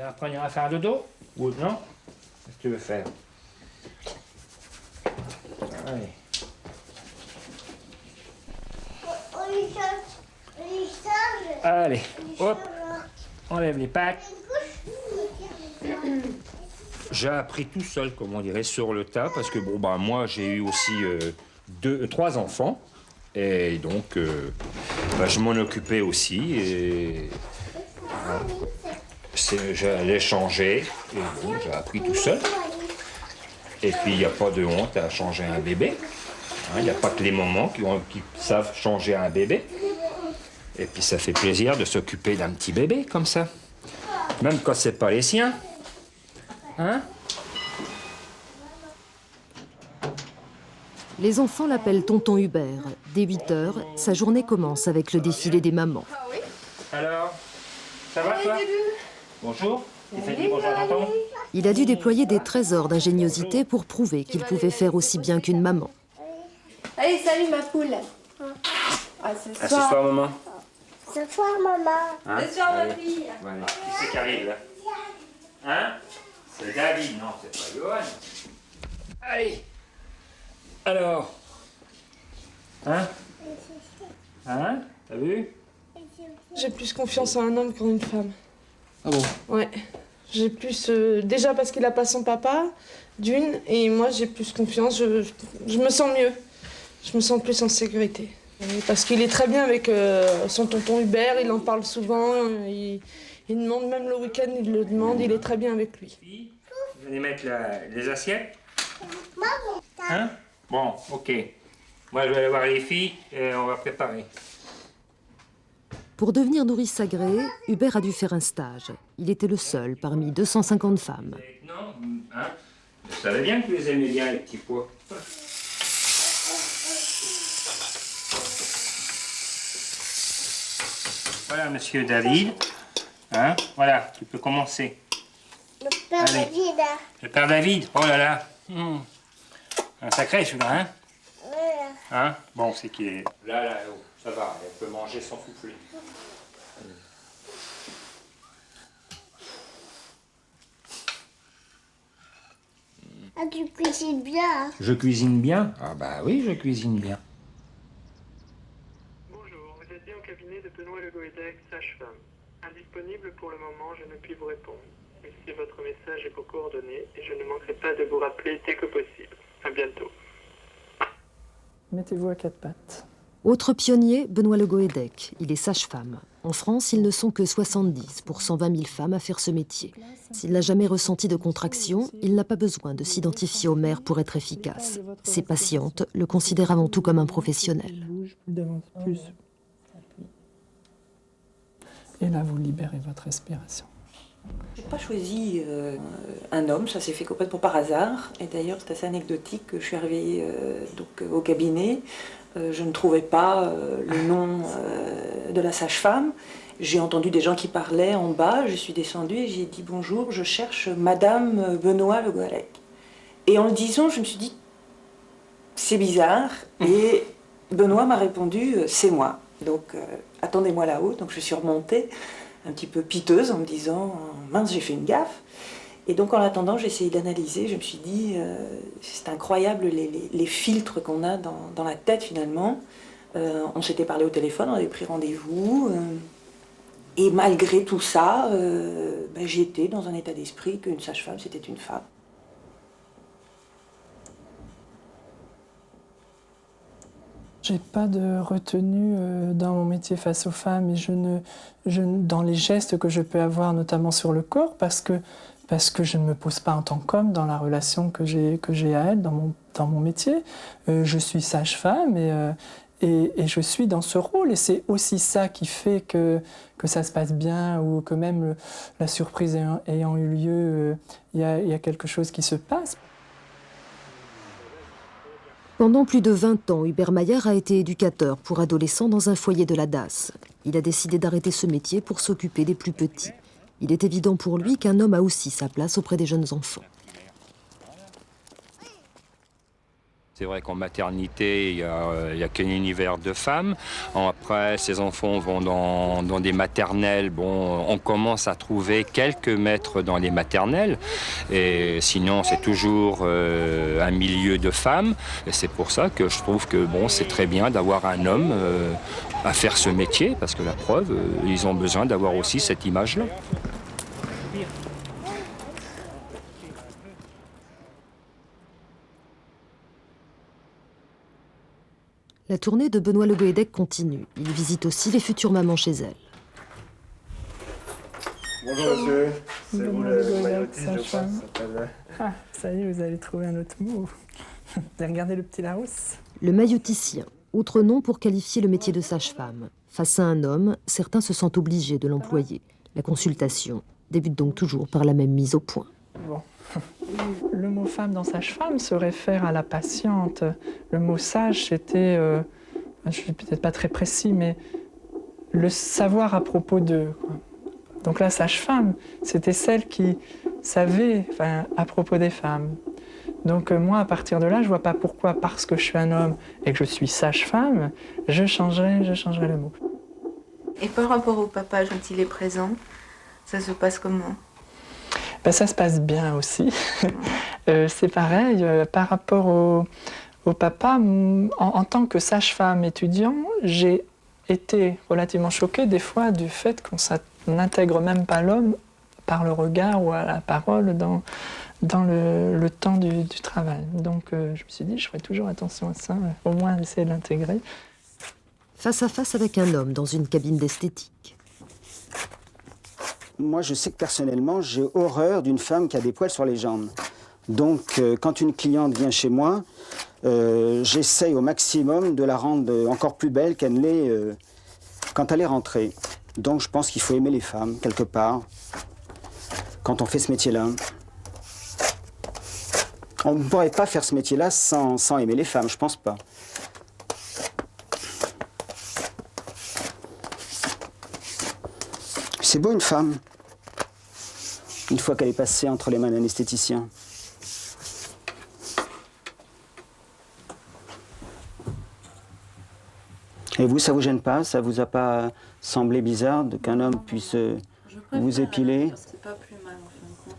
Tu vas apprendre à faire dodo? Ou non? Qu'est-ce que tu veux faire? Allez. Allez, hop, enlève les pattes. J'ai appris tout seul, comme on dirait, sur le tas, parce que bon, bah, moi, j'ai eu aussi 3 enfants, et donc, bah, je m'en occupais aussi, et j'allais changer, et bon, j'ai appris tout seul. Et puis, il n'y a pas de honte à changer un bébé. Il n'y a pas que les mamans qui savent changer un bébé. Et puis, ça fait plaisir de s'occuper d'un petit bébé, comme ça. Même quand c'est pas les siens. Hein? Les enfants l'appellent tonton Hubert. Dès 8 heures, sa journée commence avec le défilé des mamans. Alors, ça va toi? Bonjour. Il fait dit bonjour à tonton? Il a dû déployer des trésors d'ingéniosité pour prouver qu'il pouvait faire aussi bien qu'une maman. Allez, salut ma poule. Ce soir, maman. Ce soir, maman. Hein? Ce soir, ma Allez. fille. Voilà. Qui c'est qui arrive là? Hein? C'est David, non, c'est pas Johan. Allez. Alors. Hein? Hein? T'as vu? J'ai plus confiance en un homme qu'en une femme. Ah bon? Ouais. J'ai plus... déjà parce qu'il a pas son papa, d'une, et moi j'ai plus confiance, je me sens mieux. Je me sens plus en sécurité. Et parce qu'il est très bien avec son tonton Hubert, il en parle souvent, il demande même le week-end, il le demande, il est très bien avec lui. Vous allez mettre les assiettes? Hein? Bon, ok. Moi, je vais aller voir les filles et on va préparer. Pour devenir nourrice agréée, Hubert a dû faire un stage. Il était le seul parmi 250 femmes. Non, hein? Je savais bien que vous les aimez bien, les petits pois. Voilà, monsieur David. Hein? Voilà, tu peux commencer. Le père Allez. David. Le père David, oh là là. Un sacré celui-là, hein? Hein? Bon, c'est qu'il est... Là, oh, ça va, elle peut manger sans souffler. Ah, tu cuisines bien. Je cuisine bien? Ah bah oui, je cuisine bien. Bonjour, vous êtes bien au cabinet de Benoît Le Goédec, sage-femme. Indisponible pour le moment, je ne puis vous répondre. Laissez votre message et vos coordonnées et je ne manquerai pas de vous rappeler dès que possible. À bientôt. Mettez-vous à 4 pattes. Autre pionnier, Benoît Le Goédec. Il est sage-femme. En France, ils ne sont que 70 pour 120 000 femmes à faire ce métier. S'il n'a jamais ressenti de contraction, il n'a pas besoin de s'identifier aux mères pour être efficace. Ses patientes le considèrent avant tout comme un professionnel. Plus. Et là, vous libérez votre respiration. Je n'ai pas choisi un homme, ça s'est fait complètement par hasard. Et d'ailleurs, c'est assez anecdotique que je suis arrivée au cabinet. Je ne trouvais pas le nom de la sage-femme. J'ai entendu des gens qui parlaient en bas. Je suis descendue et j'ai dit bonjour, je cherche Madame Benoît Le Goédec. Et en le disant, je me suis dit, c'est bizarre. Et Benoît m'a répondu, c'est moi. Donc, attendez-moi là-haut. Donc, je suis remontée, un petit peu piteuse, en me disant, mince, j'ai fait une gaffe. Et donc, en l'attendant, j'ai essayé d'analyser. Je me suis dit, c'est incroyable les filtres qu'on a dans la tête, finalement. On s'était parlé au téléphone, on avait pris rendez-vous. Et malgré tout ça, j'étais dans un état d'esprit qu'une sage-femme, c'était une femme. J'ai pas de retenue dans mon métier face aux femmes et dans les gestes que je peux avoir, notamment sur le corps, parce que je ne me pose pas en tant qu'homme dans la relation que j'ai à elle, dans mon métier. Je suis sage-femme et je suis dans ce rôle. Et c'est aussi ça qui fait que ça se passe bien ou que même la surprise ayant eu lieu, il y a quelque chose qui se passe. Pendant plus de 20 ans, Hubert Maillard a été éducateur pour adolescents dans un foyer de la DAS. Il a décidé d'arrêter ce métier pour s'occuper des plus petits. Il est évident pour lui qu'un homme a aussi sa place auprès des jeunes enfants. C'est vrai qu'en maternité, il y a qu'un univers de femmes. Après, ces enfants vont dans des maternelles. Bon, on commence à trouver quelques maîtres dans les maternelles. Et sinon, c'est toujours un milieu de femmes. Et c'est pour ça que je trouve que bon, c'est très bien d'avoir un homme à faire ce métier. Parce que la preuve, ils ont besoin d'avoir aussi cette image-là. La tournée de Benoît Le Goédec continue. Il visite aussi les futures mamans chez elle. Bonjour monsieur, c'est vous Benoît le Le Goédec, maillotiste, je crois, sage-femme. ça s'appelle. Ah, ça y est, vous avez trouvé un autre mot. Vous avez regardé le petit Larousse? Le mailloticien, autre nom pour qualifier le métier de sage-femme. Face à un homme, certains se sentent obligés de l'employer. La consultation débute donc toujours par la même mise au point. Bon. Le mot femme dans sage-femme se réfère à la patiente. Le mot sage, c'était, je ne suis peut-être pas très précis, mais le savoir à propos d'eux, quoi. Donc la sage-femme, c'était celle qui savait à propos des femmes. Donc moi, à partir de là, je ne vois pas pourquoi, parce que je suis un homme et que je suis sage-femme, je changerai le mot. Et par rapport au papa, quand il est présent, ça se passe comment? Ben, ça se passe bien aussi. C'est pareil, par rapport au papa, en tant que sage-femme étudiant, j'ai été relativement choquée des fois du fait qu'on n'intègre même pas l'homme par le regard ou à la parole dans le temps du travail. Donc je me suis dit, je ferai toujours attention à ça, au moins essayer de l'intégrer. Face à face avec un homme dans une cabine d'esthétique. Moi, je sais que personnellement, j'ai horreur d'une femme qui a des poils sur les jambes. Donc, quand une cliente vient chez moi, j'essaye au maximum de la rendre encore plus belle qu'elle ne l'est quand elle est rentrée. Donc, je pense qu'il faut aimer les femmes, quelque part, quand on fait ce métier-là. On ne pourrait pas faire ce métier-là sans aimer les femmes, je pense pas. C'est beau une femme, une fois qu'elle est passée entre les mains d'un esthéticien. Et vous, ça vous gêne pas? Ça vous a pas semblé bizarre qu'un homme puisse vous épiler? C'est pas plus mal, en fin de compte.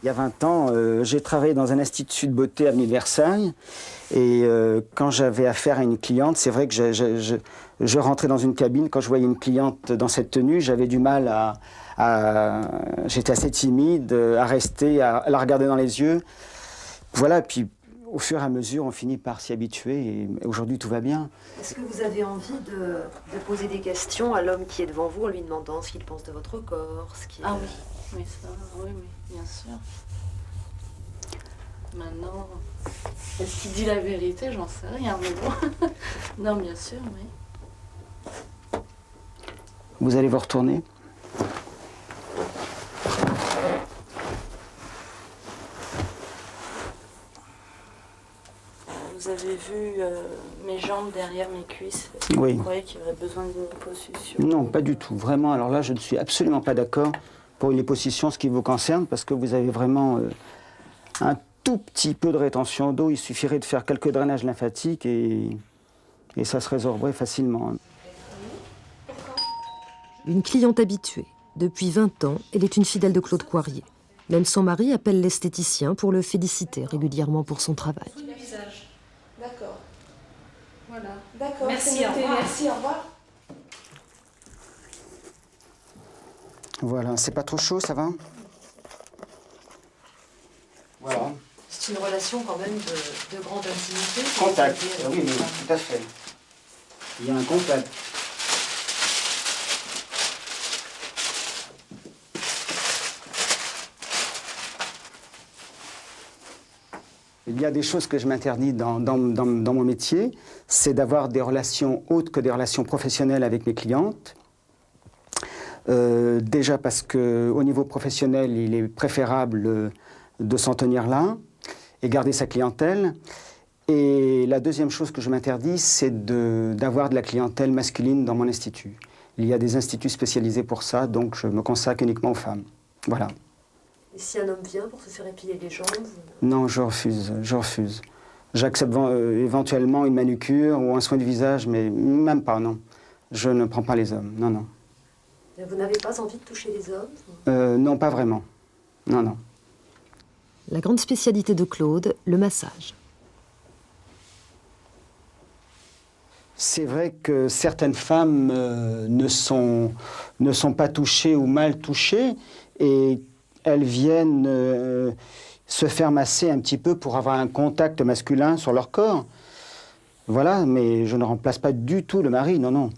Il y a 20 ans, j'ai travaillé dans un institut de beauté avenue de Versailles. Et quand j'avais affaire à une cliente, c'est vrai que je rentrais dans une cabine. Quand je voyais une cliente dans cette tenue, j'avais du mal j'étais assez timide à rester, à la regarder dans les yeux. Voilà, puis au fur et à mesure, on finit par s'y habituer. Et aujourd'hui, tout va bien. Est-ce que vous avez envie de poser des questions à l'homme qui est devant vous en lui demandant ce qu'il pense de votre corps, Ah oui, oui, ça, oui, bien sûr. Maintenant, est-ce qu'il dit la vérité? J'en sais rien, mais bon. Non, bien sûr, oui. Vous allez vous retourner? Vous avez vu mes jambes derrière mes cuisses? Oui. Vous croyez qu'il y aurait besoin d'une liposuction? Non, pas du tout. Vraiment, alors là, je ne suis absolument pas d'accord pour une liposuction, ce qui vous concerne, parce que vous avez vraiment un tout petit peu de rétention d'eau. Il suffirait de faire quelques drainages lymphatiques et ça se résorberait facilement. Une cliente habituée. Depuis 20 ans, elle est une fidèle de Claude Coirier. Même son mari appelle l'esthéticien pour le féliciter régulièrement pour son travail. D'accord. Voilà. D'accord. Merci, c'est au noté. revoir. Merci, au revoir. Voilà, c'est pas trop chaud, ça va? Voilà. C'est une relation quand même de grande intimité. Contact, oui, tout à fait. Il y a un contact. Il y a des choses que je m'interdis dans mon métier, c'est d'avoir des relations autres que des relations professionnelles avec mes clientes. Déjà parce qu'au niveau professionnel, il est préférable de s'en tenir là et garder sa clientèle. Et la deuxième chose que je m'interdis, c'est d'avoir de la clientèle masculine dans mon institut. Il y a des instituts spécialisés pour ça, donc je me consacre uniquement aux femmes. Voilà. Et si un homme vient pour se faire épiler les jambes? Non, je refuse, je refuse. J'accepte éventuellement une manucure ou un soin du visage, mais même pas, non. Je ne prends pas les hommes, non, non. Et vous n'avez pas envie de toucher les hommes? Non, pas vraiment. Non, non. La grande spécialité de Claude, le massage. C'est vrai que certaines femmes ne sont pas touchées ou mal touchées et elles viennent se faire masser un petit peu pour avoir un contact masculin sur leur corps. Voilà, mais je ne remplace pas du tout le mari, non, non.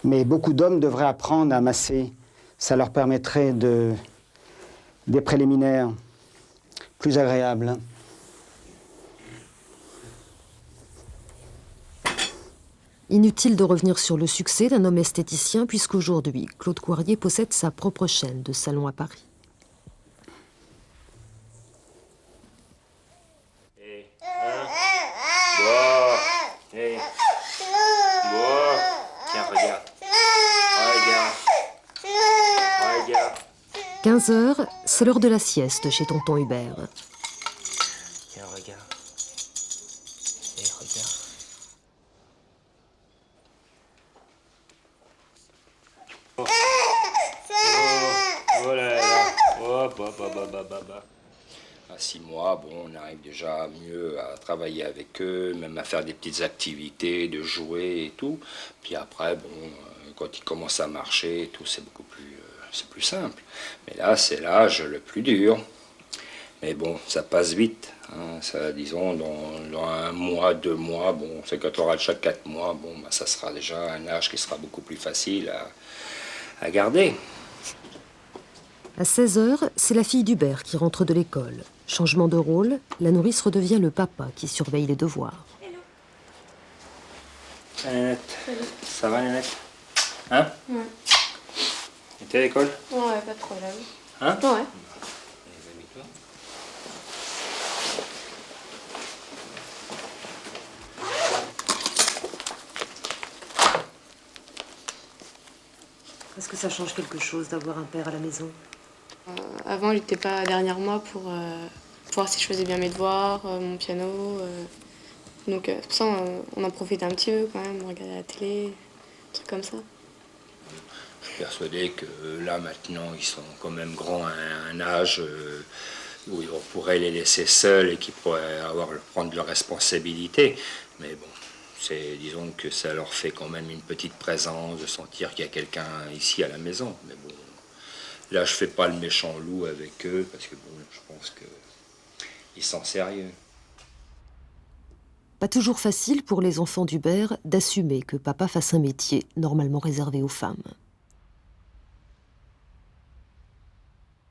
Mais beaucoup d'hommes devraient apprendre à masser. Ça leur permettrait des préliminaires plus agréables. Inutile de revenir sur le succès d'un homme esthéticien puisqu'aujourd'hui, Claude Coirier possède sa propre chaîne de salons à Paris. Hey, Bois. Hey. Bois. Tiens, regarde. Regarde. Regarde. 15 heures, c'est l'heure de la sieste chez tonton Hubert. Tiens, regarde. Hey, regarde. Oh là là. Hop, hop, hop, hop, hop, hop. À 6 mois, bon, on arrive déjà mieux à travailler avec eux, même à faire des petites activités, de jouer et tout. Puis après, bon, quand ils commencent à marcher et tout, c'est beaucoup plus, c'est plus simple. Mais là, c'est l'âge le plus dur. Mais bon, ça passe vite. Hein, ça, disons, dans 1 mois, 2 mois, bon, c'est quand on aura chaque 4 mois, bon, bah, ça sera déjà un âge qui sera beaucoup plus facile à garder. À 16 heures, c'est la fille d'Hubert qui rentre de l'école. Changement de rôle, la nourrice redevient le papa qui surveille les devoirs. Nénette, ça va, Nénette? Hein? Ouais. T'es à l'école? Ouais, pas de problème. Hein? Ouais. Est-ce que ça change quelque chose d'avoir un père à la maison? Avant, il n'était pas derrière moi pour voir si je faisais bien mes devoirs, mon piano. Donc, c'est pour ça on en profite un petit peu quand même, on regardait la télé, des trucs comme ça. Je suis persuadé que là, maintenant, ils sont quand même grands à un âge où on pourrait les laisser seuls et qu'ils pourraient prendre leurs responsabilités. Mais bon, disons que ça leur fait quand même une petite présence de sentir qu'il y a quelqu'un ici à la maison. Mais bon, là, je fais pas le méchant loup avec eux parce que bon, je pense qu'ils sont sérieux. Pas toujours facile pour les enfants d'Hubert d'assumer que papa fasse un métier normalement réservé aux femmes.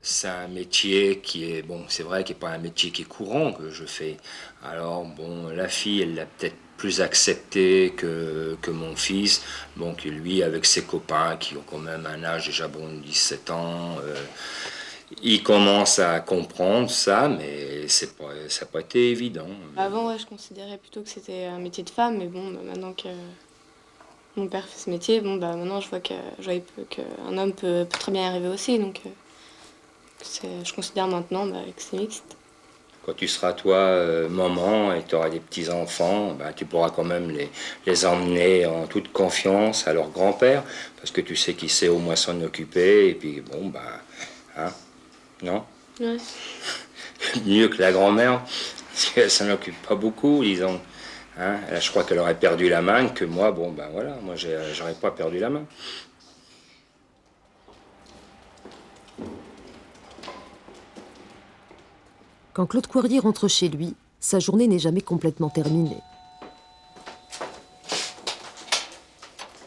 C'est un métier qui est, bon, c'est vrai qu'il n'est pas un métier qui est courant que je fais. Alors, bon, la fille, elle l'a peut-être plus accepté que mon fils. Donc, lui, avec ses copains qui ont quand même un âge déjà bon de 17 ans, il commence à comprendre ça, mais ça n'a pas été évident. Avant, ouais, je considérais plutôt que c'était un métier de femme, mais bon, maintenant que mon père fait ce métier, bon, bah, maintenant je vois qu'un homme peut très bien y arriver aussi, donc je considère maintenant que c'est mixte. Quand tu seras toi maman et tu auras des petits-enfants, ben, tu pourras quand même les emmener en toute confiance à leur grand-père, parce que tu sais qu'il sait au moins s'en occuper, et puis bon, ben, hein, non? Ouais. Mieux que la grand-mère, parce qu'elle s'en occupe pas beaucoup, disons. Hein? Je crois qu'elle aurait perdu la main, que moi, bon, ben voilà, moi j'aurais pas perdu la main. Quand Claude Coirier rentre chez lui, sa journée n'est jamais complètement terminée.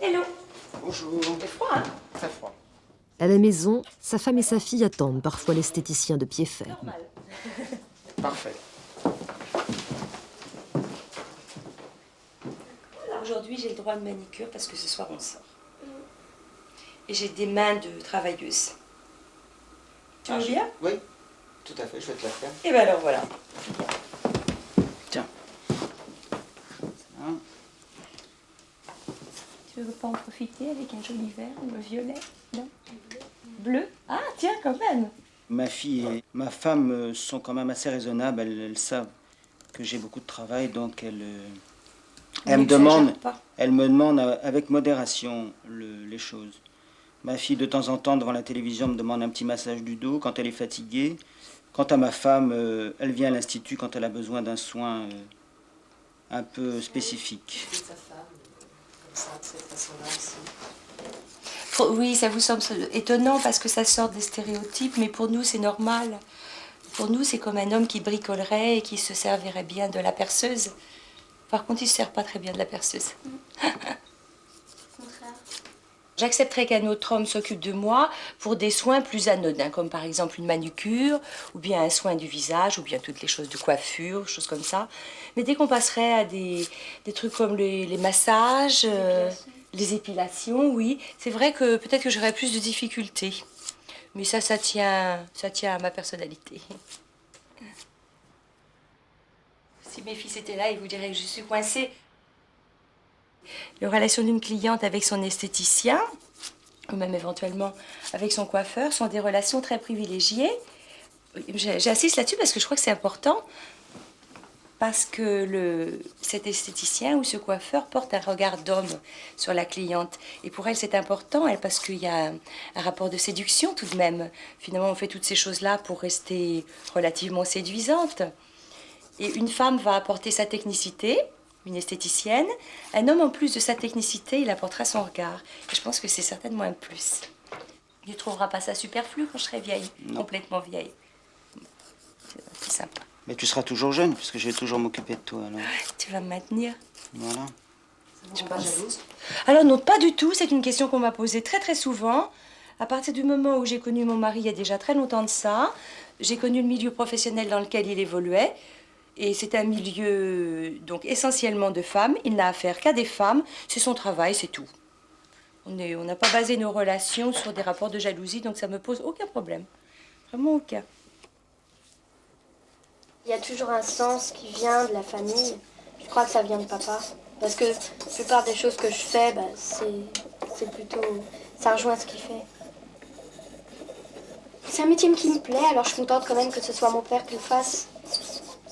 Hello. Bonjour. C'est froid, hein? Très froid. À la maison, sa femme et sa fille attendent parfois l'esthéticien de pied ferme. Parfait. Aujourd'hui, j'ai le droit de manicure parce que ce soir, on sort. Et j'ai des mains de travailleuse. Tu veux bien? Oui, tout à fait, je vais te la faire. Et bien alors, voilà. Tiens. Tu veux pas en profiter avec un joli verre, le violet? Non? bleu. Ah, tiens, quand même. Ma fille et ma femme sont quand même assez raisonnables. Elles savent que j'ai beaucoup de travail, donc elles me demandent avec modération les choses. Ma fille, de temps en temps, devant la télévision, me demande un petit massage du dos quand elle est fatiguée. Quant à ma femme, elle vient à l'institut quand elle a besoin d'un soin un peu spécifique. Sa femme, comme ça, de cette façon-là aussi. Oui, ça vous semble étonnant parce que ça sort des stéréotypes, mais pour nous, c'est normal. Pour nous, c'est comme un homme qui bricolerait et qui se servirait bien de la perceuse. Par contre, il ne se sert pas très bien de la perceuse. J'accepterais qu'un autre homme s'occupe de moi pour des soins plus anodins, comme par exemple une manucure, ou bien un soin du visage, ou bien toutes les choses de coiffure, choses comme ça. Mais dès qu'on passerait à des trucs comme les massages, les épilations, oui, c'est vrai que peut-être que j'aurais plus de difficultés. Mais ça tient à ma personnalité. Si mes fils étaient là, ils vous diraient que je suis coincée. Les relations d'une cliente avec son esthéticien, ou même éventuellement avec son coiffeur, sont des relations très privilégiées. J'insiste là-dessus parce que je crois que c'est important. Parce que cet esthéticien ou ce coiffeur porte un regard d'homme sur la cliente. Et pour elle, c'est important, parce qu'il y a un rapport de séduction tout de même. Finalement, on fait toutes ces choses-là pour rester relativement séduisante. Et une femme va apporter sa technicité, une esthéticienne. Un homme, en plus de sa technicité, il apportera son regard. Et je pense que c'est certainement un plus. Il ne trouvera pas ça superflu quand je serai vieille, complètement vieille. C'est sympa. Mais tu seras toujours jeune, puisque je vais toujours m'occuper de toi. Alors. Tu vas me maintenir. Voilà. Tu ne pas jalouse? Alors non, pas du tout. C'est une question qu'on m'a posée très très souvent. À partir du moment où j'ai connu mon mari, il y a déjà très longtemps de ça, j'ai connu le milieu professionnel dans lequel il évoluait. Et c'est un milieu donc essentiellement de femmes. Il n'a affaire qu'à des femmes. C'est son travail, c'est tout. On n'a pas basé nos relations sur des rapports de jalousie, donc ça me pose aucun problème. Vraiment aucun. Il y a toujours un sens qui vient de la famille. Je crois que ça vient de papa. Parce que la plupart des choses que je fais, c'est plutôt... Ça rejoint ce qu'il fait. C'est un métier qui me plaît, alors je suis contente quand même que ce soit mon père qui le fasse.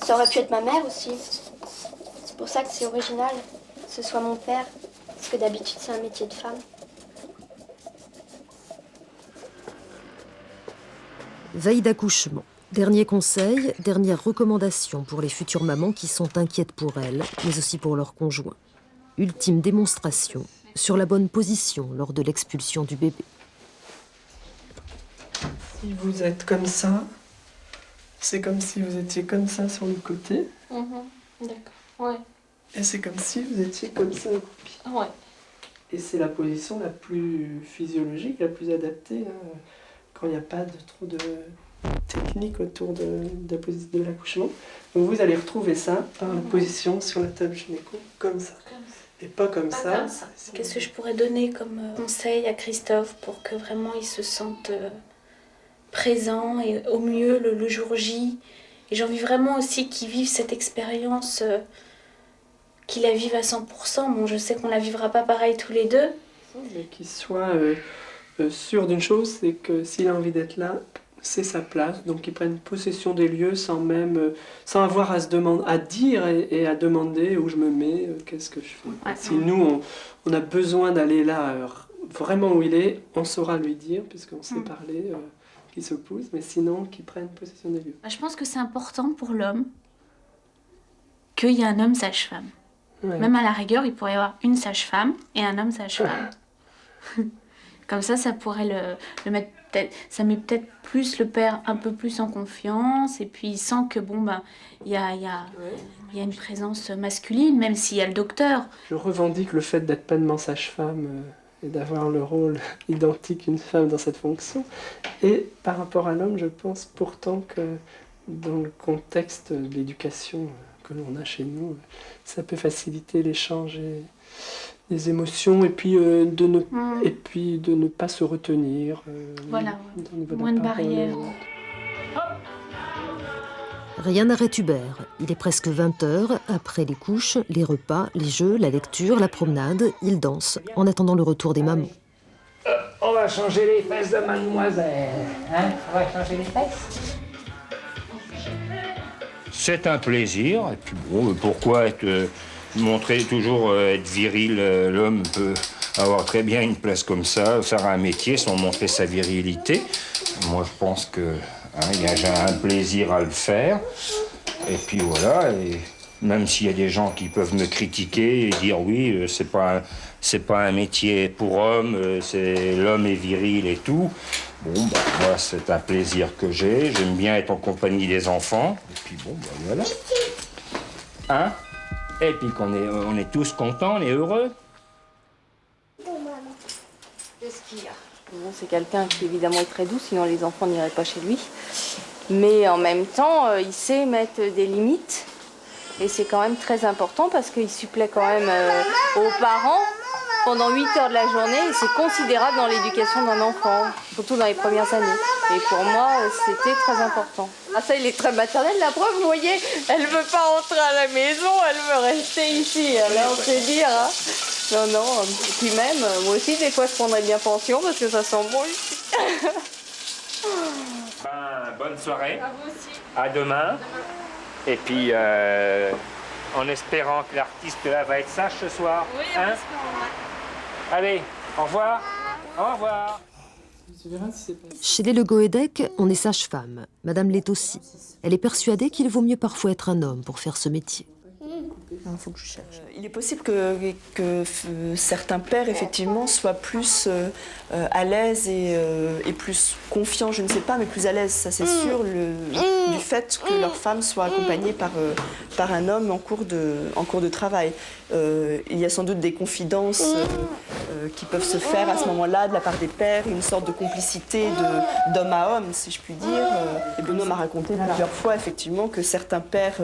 Ça aurait pu être ma mère aussi. C'est pour ça que c'est original que ce soit mon père. Parce que d'habitude, c'est un métier de femme. Veille d'accouchement. Dernier conseil, dernière recommandation pour les futures mamans qui sont inquiètes pour elles, mais aussi pour leurs conjoints. Ultime démonstration sur la bonne position lors de l'expulsion du bébé. Si vous êtes comme ça, c'est comme si vous étiez comme ça sur le côté. D'accord, ouais. Et c'est comme si vous étiez comme ça. Ouais. Et c'est la position la plus physiologique, la plus adaptée, hein, quand il n'y a pas trop de technique autour de l'accouchement. Donc vous allez retrouver ça par la position sur la table gynéco, comme ça. Et pas comme ça. Qu'est-ce que je pourrais donner comme conseil à Christophe pour que vraiment il se sente présent et au mieux le jour J. Et j'ai envie vraiment aussi qu'il vive cette expérience, qu'il la vive à 100%. Bon, je sais qu'on la vivra pas pareil tous les deux. Mais qu'il soit sûr d'une chose, c'est que s'il a envie d'être là, c'est sa place. Donc qu'il prenne possession des lieux sans avoir à dire et à demander où je me mets, qu'est-ce que je fais. Ouais. Si nous, on a besoin d'aller là, vraiment où il est, on saura lui dire, puisqu'on sait parler, qu'il se pousse, mais sinon qu'il prenne possession des lieux. Je pense que c'est important pour l'homme qu'il y ait un homme sage-femme. Ouais. Même à la rigueur, il pourrait y avoir une sage-femme et un homme sage-femme. Comme ça pourrait le mettre peut-être, ça met peut-être plus le père un peu plus en confiance, et puis il sent que il y a une présence masculine, même s'il y a le docteur. Je revendique le fait d'être pleinement sage-femme et d'avoir le rôle identique qu'une femme dans cette fonction. Et par rapport à l'homme, je pense pourtant que dans le contexte de l'éducation que l'on a chez nous, ça peut faciliter l'échange et les émotions, et puis de ne pas se retenir. Voilà, moins de barrières. Rien n'arrête Hubert. Il est presque 20h. Après les couches, les repas, les jeux, la lecture, la promenade, il danse en attendant le retour des mamans. On va changer les fesses de mademoiselle. Hein? On va changer les fesses. C'est un plaisir. Et puis bon, pourquoi montrer toujours être viril? L'homme peut avoir très bien une place comme ça, faire un métier sans montrer sa virilité. Moi, je pense que j'ai un plaisir à le faire. Et puis voilà. Et même s'il y a des gens qui peuvent me critiquer et dire oui, c'est pas un métier pour homme, l'homme est viril et tout. Bon, moi, c'est un plaisir que j'ai. J'aime bien être en compagnie des enfants. Et puis bon, voilà. Hein? Et puis on est tous contents, on est heureux. Qu'est-ce qu'il y a? Bon, c'est quelqu'un qui évidemment est très doux, sinon les enfants n'iraient pas chez lui. Mais en même temps, il sait mettre des limites. Et c'est quand même très important parce qu'il supplée quand même aux parents pendant 8 heures de la journée. Et c'est considérable dans l'éducation d'un enfant, surtout dans les premières années. Et pour moi, c'était très important. Ah ça, il est très maternel. La preuve, vous voyez, elle ne veut pas rentrer à la maison, elle veut rester ici. Alors, c'est dire, hein. Non, non. Et puis même, moi aussi, des fois, je prendrais bien pension parce que ça sent bon ici. Bonne soirée. À vous aussi. À demain. Et puis, en espérant que l'artiste là va être sage ce soir. Oui, hein? Allez, au revoir. Au revoir. Chez les Le Goédec, on est sage-femme. Madame l'est aussi. Elle est persuadée qu'il vaut mieux parfois être un homme pour faire ce métier. Faut que je cherche. Il est possible que certains pères, effectivement, soient plus à l'aise et plus confiants, je ne sais pas, mais plus à l'aise, ça c'est sûr, du fait que leur femme soit accompagnée par un homme en cours de travail. Il y a sans doute des confidences qui peuvent se faire à ce moment-là de la part des pères, une sorte de complicité d'homme à homme, si je puis dire. Et Benoît m'a raconté plusieurs fois, effectivement, que certains pères,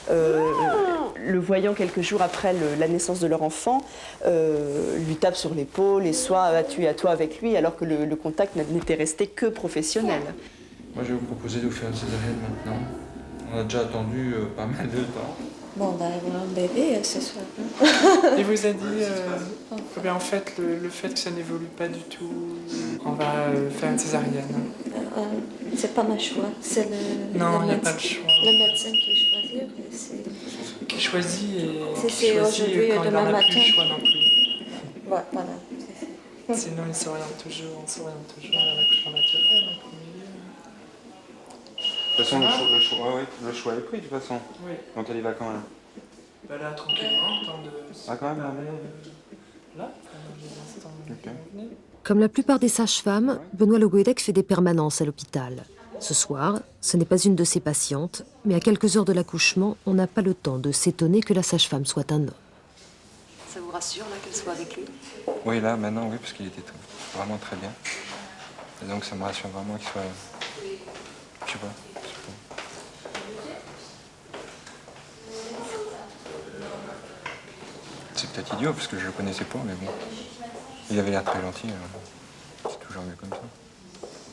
le voyant quelques jours après la naissance de leur enfant, lui tapent sur l'épaule et soit as-tu à toi avec lui, alors que le contact n'était resté que professionnel. Moi, je vais vous proposer de vous faire une césarienne maintenant. On a déjà attendu pas mal de temps. Bon, on va avoir un bébé ce soir. Il vous a dit, en fait, le fait que ça n'évolue pas du tout, on va faire une césarienne. C'est pas ma choix, c'est non, il n'y a pas le choix. Le médecin qui choisit. Qui choisit et c'est aujourd'hui, quand demain il n'a matin. plus le choix non plus. Voilà. Sinon, on s'oriente toujours vers l'accouchement naturel en premier lieu. De toute façon, le choix est pris de toute façon. Oui. Donc elle y va quand même. Bah là, tranquillement, temps de... Ah, quand même, là, dans les instants. Okay. Comme la plupart des sages-femmes, Benoît Le Goédec fait des permanences à l'hôpital. Ce soir, ce n'est pas une de ses patientes, mais à quelques heures de l'accouchement, on n'a pas le temps de s'étonner que la sage-femme soit un homme. Ça vous rassure là qu'elle soit avec lui? Oui, là, maintenant, oui, parce qu'il était vraiment très bien. Et donc ça me rassure vraiment qu'il soit... Je sais pas. C'est peut-être idiot, parce que je le connaissais pas, mais bon. Il avait l'air très gentil, alors c'est toujours mieux comme ça.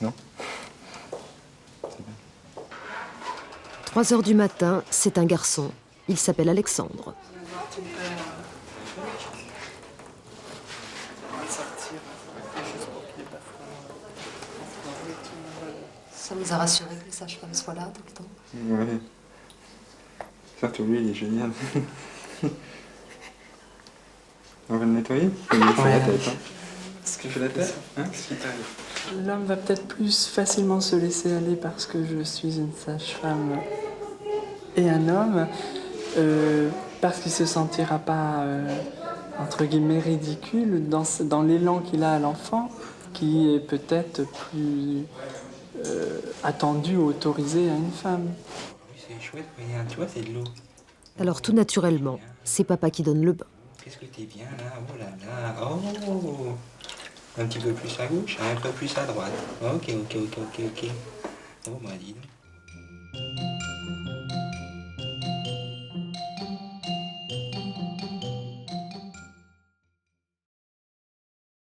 Non? 3 heures du matin, c'est un garçon. Il s'appelle Alexandre. Ça nous a rassuré que les sages-femmes soient là tout le temps. Oui. Surtout lui, il est génial. On va le nettoyer? Il fait la tête, hein. Qu'est-ce qu'il fait la tête? Hein? Qu'est-ce qui t'arrive? L'homme va peut-être plus facilement se laisser aller parce que je suis une sage-femme et un homme, parce qu'il ne se sentira pas, entre guillemets, ridicule dans l'élan qu'il a à l'enfant, qui est peut-être plus attendu ou autorisé à une femme. C'est chouette, regarde, tu vois, c'est de l'eau. Alors tout naturellement, c'est papa qui donne le bain. Qu'est-ce que t'es bien là, oh là là, oh. Un petit peu plus à gauche, un peu plus à droite. Ok. Oh, bah dis donc.